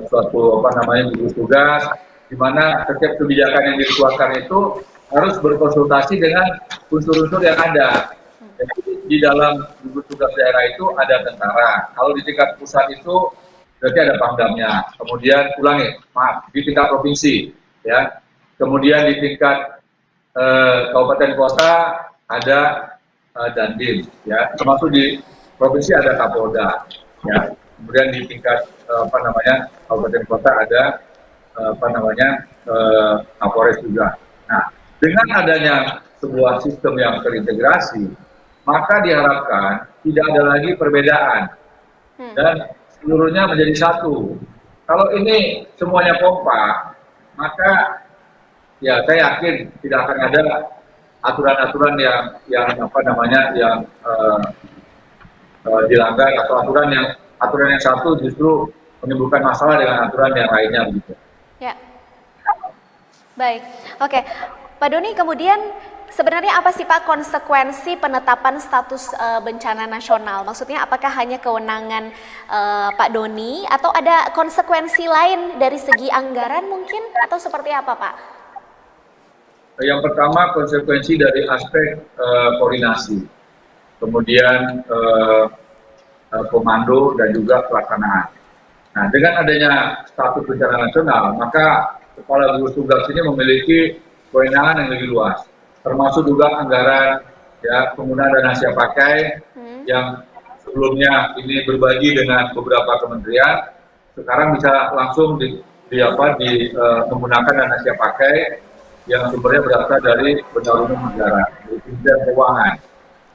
suatu gugus tugas, di mana setiap kebijakan yang dikeluarkan itu harus berkonsultasi dengan unsur-unsur yang ada. Jadi di dalam gugus tugas daerah itu ada tentara. Kalau di tingkat pusat itu berarti ada pangdamnya. Kemudian di tingkat provinsi, ya. Kemudian di tingkat kabupaten kota ada dandim, ya. Termasuk di provinsi ada kapolda, ya. Kemudian di tingkat kabupaten kota ada kapolres juga. Nah, dengan adanya sebuah sistem yang terintegrasi, maka diharapkan tidak ada lagi perbedaan dan seluruhnya menjadi satu. Kalau ini semuanya kompak, maka ya saya yakin tidak akan ada aturan-aturan yang dilanggar, atau aturan yang satu justru menimbulkan masalah dengan aturan yang lainnya begitu. Ya. Baik. Oke. Pak Doni, kemudian sebenarnya apa sih Pak konsekuensi penetapan status bencana nasional? Maksudnya apakah hanya kewenangan Pak Doni atau ada konsekuensi lain dari segi anggaran mungkin, atau seperti apa Pak? Yang pertama, konsekuensi dari aspek koordinasi, kemudian komando dan juga pelaksanaan. Nah, dengan adanya status bencana nasional, maka kepala gugus tugas ini memiliki kewenangan yang lebih luas, termasuk juga anggaran, ya, penggunaan dana siap pakai yang sebelumnya ini berbagi dengan beberapa kementerian, sekarang bisa langsung menggunakan dana siap pakai yang sumbernya berasal dari benda umum negara, dari Kementerian Keuangan.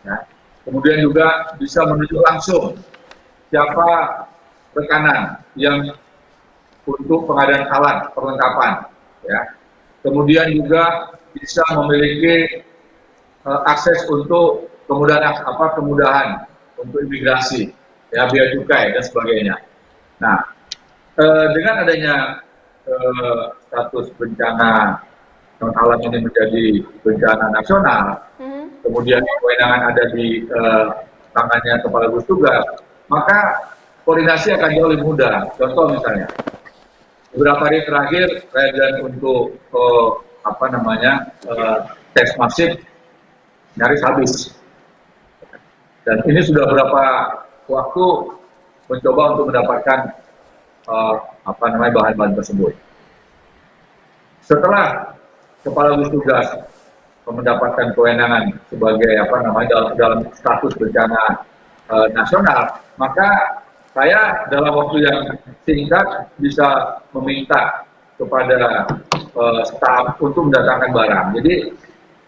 Ya. Kemudian juga bisa menunjuk langsung siapa rekanan yang untuk pengadaan alat perlengkapan. Ya. Kemudian juga bisa memiliki akses untuk kemudahan untuk imigrasi, ya bea cukai dan sebagainya. Nah, dengan adanya status bencana non alam ini menjadi bencana nasional, kemudian kewenangan ada di tangannya kepala gugus tugas, maka koordinasi akan jauh lebih mudah. Contoh misalnya, beberapa hari terakhir reagen untuk tes masif nyaris habis, dan ini sudah beberapa waktu mencoba untuk mendapatkan bahan-bahan tersebut. Setelah kepala gugus tugas mendapatkan kewenangan sebagai dalam status bencana nasional, maka saya dalam waktu yang singkat bisa meminta kepada staf untuk mendatangkan barang. Jadi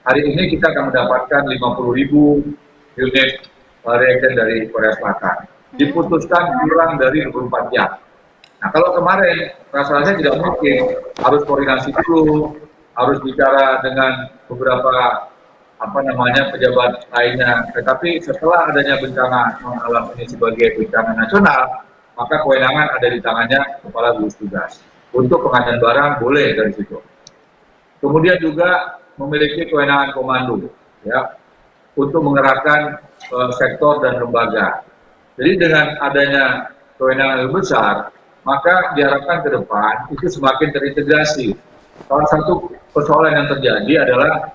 hari ini kita akan mendapatkan 50.000 unit reagen dari Korea Selatan. Diputuskan kurang dari 24 jam. Nah, kalau kemarin rasanya tidak mungkin, harus koordinasi dulu, harus bicara dengan beberapa pejabat lainnya. Tetapi setelah adanya bencana non alam ini sebagai bencana nasional, maka kewenangan ada di tangannya kepala gugus tugas. Untuk pengadaan barang boleh dari situ. Kemudian juga memiliki kewenangan komando, ya, untuk mengerahkan sektor dan lembaga. Jadi dengan adanya kewenangan lebih besar, maka diharapkan ke depan itu semakin terintegrasi. Salah satu persoalan yang terjadi adalah,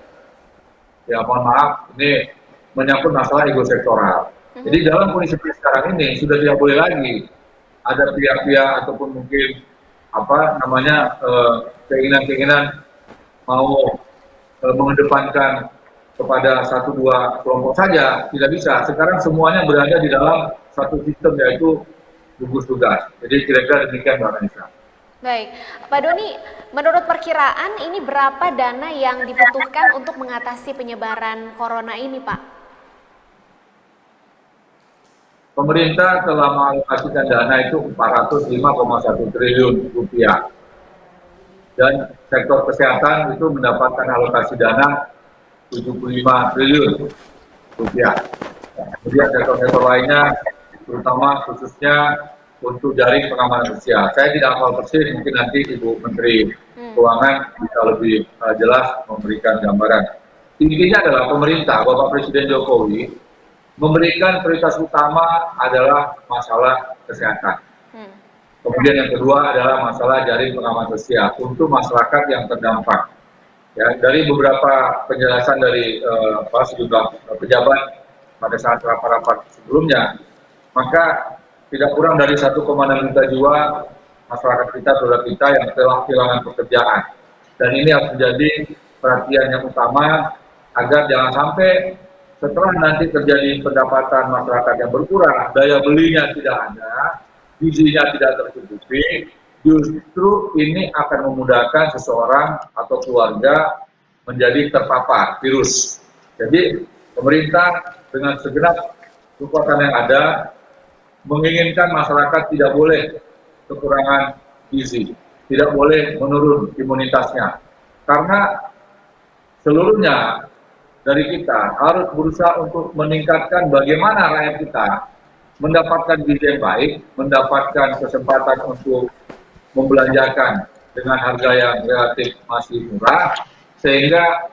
ya mohon maaf, ini menyangkut masalah ego sektoral. Jadi dalam kondisi sekarang ini sudah tidak boleh lagi ada pihak-pihak ataupun mungkin keinginan-keinginan mau mengedepankan kepada satu dua kelompok saja, tidak bisa. Sekarang semuanya berada di dalam satu sistem, yaitu gugus tugas. Jadi kira-kira demikian Mbak Anissa. Baik, Pak Doni, menurut perkiraan ini berapa dana yang dibutuhkan untuk mengatasi penyebaran corona ini, Pak? Pemerintah telah mengalokasikan dana itu 405,1 triliun rupiah. Dan sektor kesehatan itu mendapatkan alokasi dana 75 triliun rupiah. Kemudian sektor-sektor lainnya, terutama khususnya untuk jaring pengamanan sosial. Saya tidak hafal persis, mungkin nanti Ibu Menteri Keuangan bisa lebih jelas memberikan gambaran. Intinya adalah pemerintah, Bapak Presiden Jokowi, memberikan prioritas utama adalah masalah kesehatan. Kemudian yang kedua adalah masalah jaring pengaman sosial untuk masyarakat yang terdampak. Ya, dari beberapa penjelasan dari sejumlah pejabat pada saat rapat-rapat sebelumnya, maka tidak kurang dari 1,6 juta jiwa masyarakat kita, saudara kita yang telah kehilangan pekerjaan. Dan ini harus menjadi perhatian yang utama agar jangan sampai setelah nanti terjadi pendapatan masyarakat yang berkurang, daya belinya tidak ada, gizinya tidak tercukupi, justru ini akan memudahkan seseorang atau keluarga menjadi terpapar virus. Jadi pemerintah dengan segenap kekuatan yang ada menginginkan masyarakat tidak boleh kekurangan gizi, tidak boleh menurun imunitasnya, karena seluruhnya dari kita harus berusaha untuk meningkatkan bagaimana rakyat kita mendapatkan gizi yang baik, mendapatkan kesempatan untuk membelanjakan dengan harga yang relatif masih murah, sehingga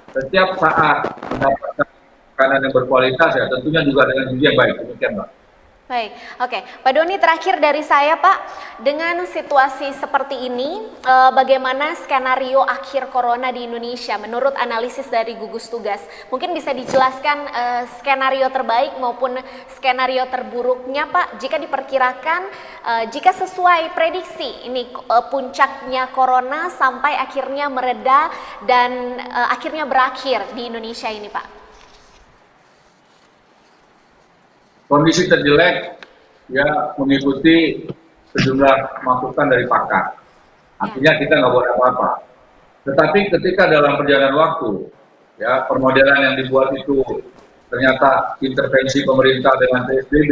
setiap saat mendapatkan makanan yang berkualitas, ya tentunya juga dengan gizi yang baik. Demikian, Mbak. Baik, oke. Pak Doni, terakhir dari saya, Pak, dengan situasi seperti ini, bagaimana skenario akhir corona di Indonesia menurut analisis dari gugus tugas? Mungkin bisa dijelaskan skenario terbaik maupun skenario terburuknya, Pak, jika diperkirakan, jika sesuai prediksi ini puncaknya corona sampai akhirnya mereda dan akhirnya berakhir di Indonesia ini, Pak. Kondisi terjelek ya mengikuti sejumlah masukan dari pakar. Artinya kita nggak boleh apa-apa. Tetapi ketika dalam perjalanan waktu, ya permodelan yang dibuat itu ternyata intervensi pemerintah dengan PSBB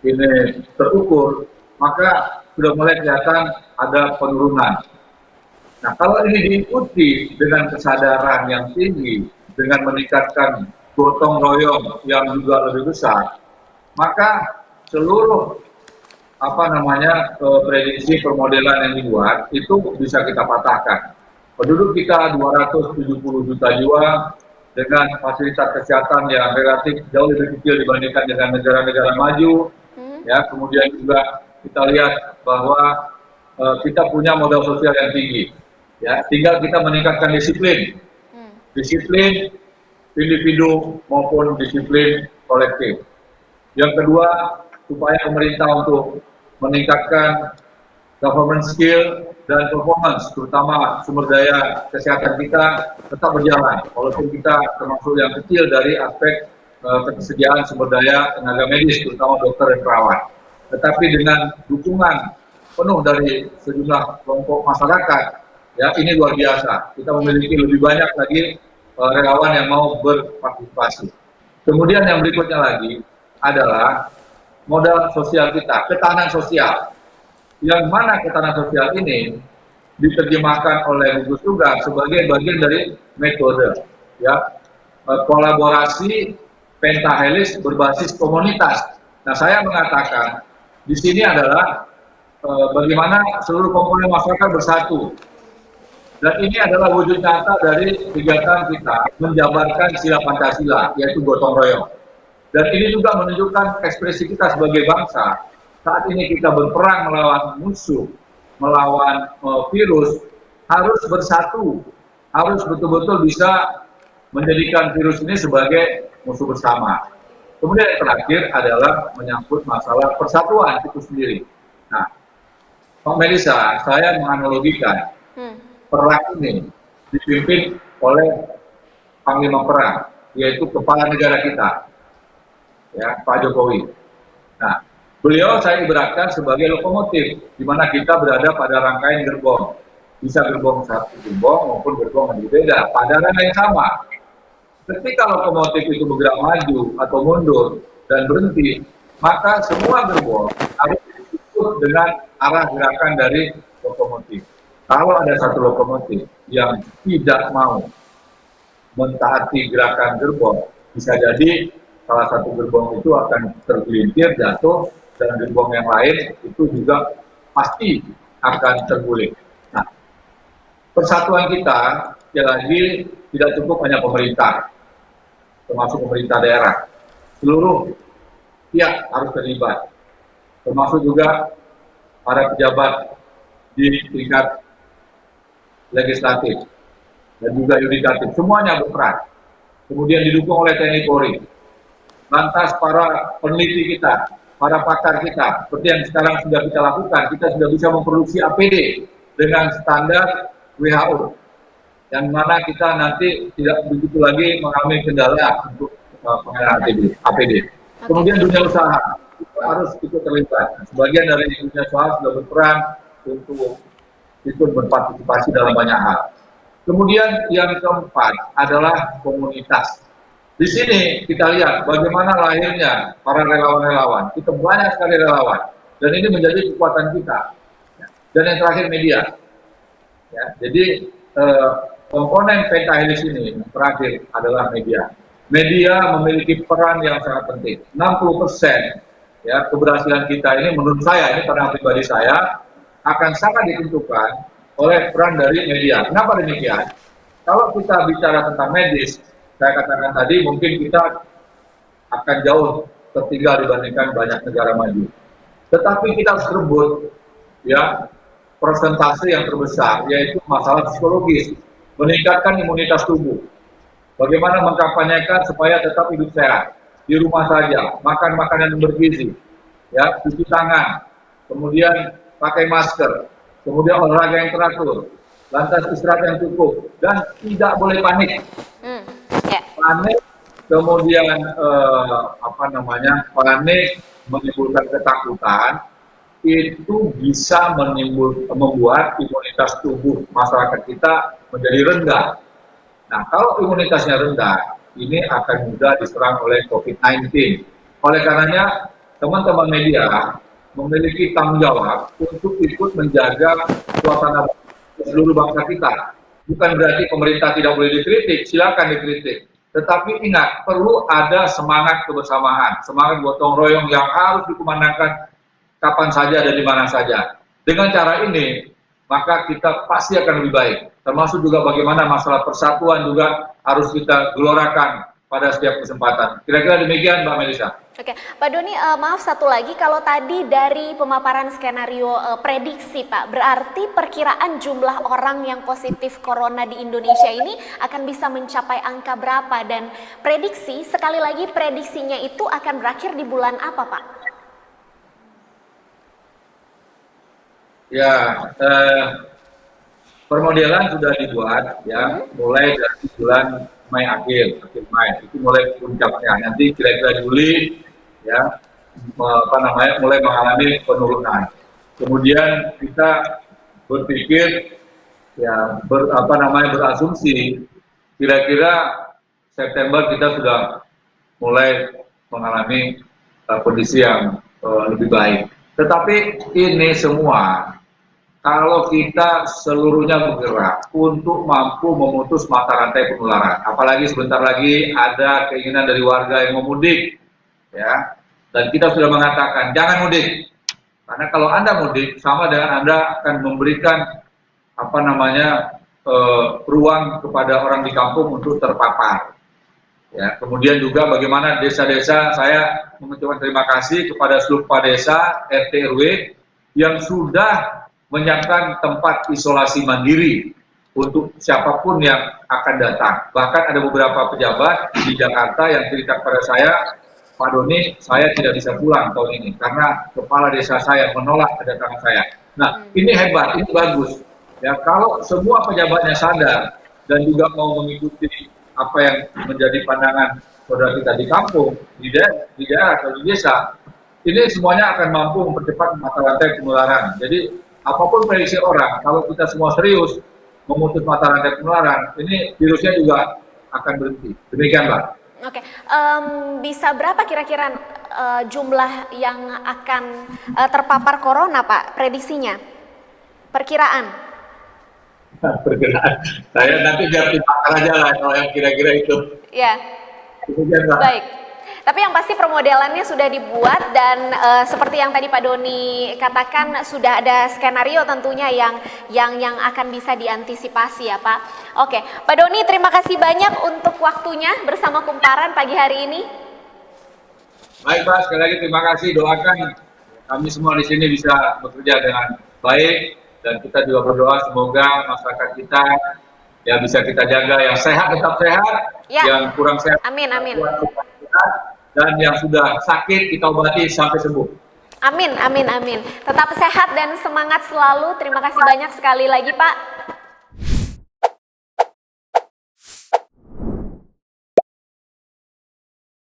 ini terukur, maka sudah mulai kelihatan ada penurunan. Nah, kalau ini diikuti dengan kesadaran yang tinggi, dengan meningkatkan gotong royong yang juga lebih besar, maka seluruh prediksi permodelan yang dibuat itu bisa kita patahkan. Penduduk kita 270 juta jiwa dengan fasilitas kesehatan yang relatif jauh lebih kecil dibandingkan dengan negara-negara maju. Ya, kemudian juga kita lihat bahwa kita punya modal sosial yang tinggi. Ya, tinggal kita meningkatkan disiplin individu maupun disiplin kolektif. Yang kedua, upaya pemerintah untuk meningkatkan government skill dan performance, terutama sumber daya kesehatan kita tetap berjalan, walaupun kita termasuk yang kecil dari aspek ketersediaan sumber daya tenaga medis, terutama dokter dan perawat. Tetapi dengan dukungan penuh dari sejumlah kelompok masyarakat, ya ini luar biasa. Kita memiliki lebih banyak lagi relawan yang mau berpartisipasi. Kemudian yang berikutnya lagi adalah modal sosial kita, ketahanan sosial. Yang mana ketahanan sosial ini diterjemahkan oleh gugus tugas sebagai bagian dari metode, ya, kolaborasi pentahelix berbasis komunitas. Nah, saya mengatakan di sini adalah bagaimana seluruh komponen masyarakat bersatu. Dan ini adalah wujud nyata dari kegiatan kita menjabarkan sila Pancasila, yaitu gotong royong. Dan ini juga menunjukkan ekspresi kita sebagai bangsa. Saat ini kita berperang melawan musuh, melawan virus, harus bersatu, harus betul-betul bisa menjadikan virus ini sebagai musuh bersama. Kemudian yang terakhir adalah menyangkut masalah persatuan itu sendiri. Nah, Pak Melisa, saya menganalogikan perang ini dipimpin oleh Panglima Perang, yaitu kepala negara kita, ya, Pak Jokowi. Nah, beliau saya ibaratkan sebagai lokomotif, di mana kita berada pada rangkaian gerbong. Bisa gerbong satu gerbong maupun gerbong yang berbeda, pada rangkaian yang sama. Ketika lokomotif itu bergerak maju atau mundur dan berhenti, maka semua gerbong harus ikut dengan arah gerakan dari lokomotif. Kalau ada satu lokomotif yang tidak mau mentaati gerakan gerbong, bisa jadi salah satu gerbong itu akan tergelincir, jatuh, dan gerbong yang lain itu juga pasti akan terguling. Nah, persatuan kita, sekali lagi, tidak cukup hanya pemerintah, termasuk pemerintah daerah. Seluruh pihak harus terlibat, termasuk juga para pejabat di tingkat legislatif dan juga yudikatif. Semuanya berperan. Kemudian didukung oleh TNI Polri. Lantas para peneliti kita, para pakar kita, seperti yang sekarang sudah kita lakukan, kita sudah bisa memproduksi APD dengan standar WHO, yang mana kita nanti tidak begitu lagi mengalami kendala untuk pengadaan APD. Kemudian dunia usaha, kita harus ikut terlibat. Sebagian dari dunia usaha sudah berperan untuk ikut berpartisipasi dalam banyak hal. Kemudian yang keempat adalah komunitas. Di sini kita lihat bagaimana lahirnya para relawan-relawan. Kita banyak sekali relawan, dan ini menjadi kekuatan kita. Dan yang terakhir media. Ya, jadi komponen pentahelix ini yang terakhir adalah media. Media memiliki peran yang sangat penting. 60% ya keberhasilan kita ini menurut saya, ini pada pribadi saya, akan sangat ditentukan oleh peran dari media. Kenapa demikian? Kalau kita bicara tentang medis, saya katakan tadi mungkin kita akan jauh tertinggal dibandingkan banyak negara maju. Tetapi kita harus rebut ya persentase yang terbesar, yaitu masalah psikologis, meningkatkan imunitas tubuh. Bagaimana mengkampanyekan supaya tetap hidup sehat, di rumah saja, makan makanan yang bergizi, ya, cuci tangan, kemudian pakai masker, kemudian olahraga yang teratur, lantas istirahat yang cukup, dan tidak boleh panik. Panik, kemudian panik menimbulkan ketakutan, itu bisa membuat imunitas tubuh masyarakat kita menjadi rendah. Nah, kalau imunitasnya rendah, ini akan mudah diserang oleh COVID-19. Oleh karenanya, teman-teman media memiliki tanggung jawab untuk ikut menjaga suasana seluruh bangsa kita. Bukan berarti pemerintah tidak boleh dikritik, silakan dikritik. Tetapi ingat, perlu ada semangat kebersamaan, semangat gotong royong yang harus dikumandangkan kapan saja dan di mana saja. Dengan cara ini, maka kita pasti akan lebih baik. Termasuk juga bagaimana masalah persatuan juga harus kita gelorakan pada setiap kesempatan. Kira-kira demikian, Mbak Melisa. Oke, Pak Doni, maaf satu lagi, kalau tadi dari pemaparan skenario prediksi Pak, berarti perkiraan jumlah orang yang positif corona di Indonesia ini akan bisa mencapai angka berapa, dan prediksi, sekali lagi prediksinya itu akan berakhir di bulan apa Pak? Ya, permodelan sudah dibuat ya, mulai dari bulan Mei akhir Mei itu mulai puncaknya. Nanti kira-kira Juli ya, mulai mengalami penurunan. Kemudian kita berpikir ya, berasumsi kira-kira September kita sudah mulai mengalami kondisi yang lebih baik. Tetapi ini semua kalau kita seluruhnya bergerak untuk mampu memutus mata rantai penularan, apalagi sebentar lagi ada keinginan dari warga yang mau mudik, ya, dan kita sudah mengatakan jangan mudik, karena kalau Anda mudik sama dengan Anda akan memberikan ruang kepada orang di kampung untuk terpapar. Ya, kemudian juga bagaimana desa-desa, saya mengucapkan terima kasih kepada seluruh kepala desa, RT RW yang sudah menyiapkan tempat isolasi mandiri untuk siapapun yang akan datang. Bahkan ada beberapa pejabat di Jakarta yang cerita kepada saya, Pak Doni, saya tidak bisa pulang tahun ini karena kepala desa saya menolak kedatangan saya. Nah, ini hebat, ini bagus. Ya, kalau semua pejabatnya sadar dan juga mau mengikuti apa yang menjadi pandangan saudara kita di kampung, di daerah atau di desa, ini semuanya akan mampu mempercepat mata rantai penularan. Jadi apapun prediksi orang, kalau kita semua serius memutus mata rantai penularan, ini virusnya juga akan berhenti. Demikian, Mbak. Oke, bisa berapa kira-kira jumlah yang akan terpapar corona Pak, prediksinya? Perkiraan? Perkiraan. Saya nanti biar dipakar aja lah kalau yang kira-kira itu. Ya, baik. Tapi yang pasti permodelannya sudah dibuat dan seperti yang tadi Pak Doni katakan sudah ada skenario tentunya yang akan bisa diantisipasi ya Pak. Oke, Pak Doni terima kasih banyak untuk waktunya bersama Kumparan pagi hari ini. Baik Pak, sekali lagi terima kasih, doakan kami semua di sini bisa bekerja dengan baik dan kita juga berdoa semoga masyarakat kita ya bisa kita jaga, yang sehat tetap sehat, ya, yang kurang sehat. Amin, amin. Dan yang sudah sakit kita obati sampai sembuh. Amin, amin, amin. Tetap sehat dan semangat selalu. Terima kasih banyak sekali lagi Pak.